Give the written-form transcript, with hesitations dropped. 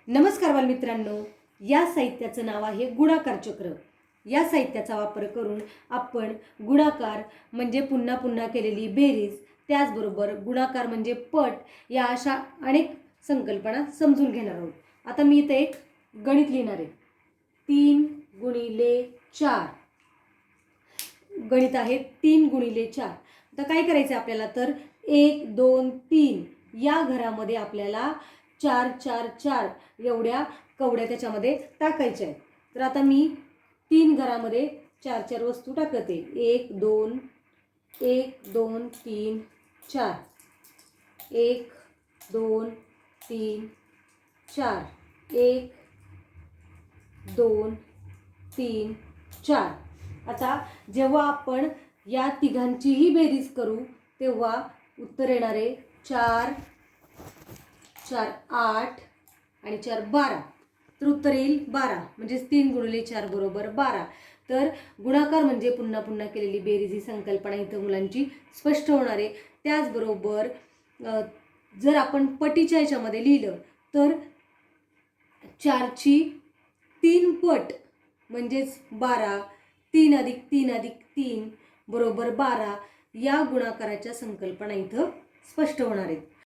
नमस्कार बालमित्रांनो, या साहित्याचं नाव आहे गुणाकार चक्र। या साहित्याचा वापर करून आपण गुणाकार म्हणजे पुन्हा पुन्हा केलेली बेरीज, त्याचबरोबर गुणाकार म्हणजे पट या अशा अनेक संकल्पना समजून घेणार आहोत। आता मी इथे एक गणित लिहिणार आहे। 3 गुणिले 4 गणित आहे 3 गुणिले 4। आता काय करायचं आपल्याला, तर 1 2 3 या घरामध्ये आपल्याला 4 4 4 एवढ्या कवड्या त्याच्यामध्ये टाकायच्या आहेत। तर आता मी 3 घरामध्ये 4 4 वस्तू टाकते। 1 2 3 4 1 2 3 4 1 2 3 4। आता जेव्हा आपण या तिघांचीही बेरीज करू तेव्हा उत्तर येणार आहे 4 4 8 आणि 4 12। तर उत्तर येईल 12, म्हणजे 3 गुणिले 4 बरोबर 12। तर गुणाकार म्हणजे पुन्हा पुन्हा केलेली बेरीज ही संकल्पना इथं मुलांची स्पष्ट होणार आहे। त्याचबरोबर जर आपण पटीच्या ह्याच्यामध्ये लिहिलं तर 4ची 3 पट म्हणजेच 12, 3 अधिक 3 अधिक 3 बरोबर 12 या गुणाकाराच्या संकल्पना इथं स्पष्ट होणार आहेत।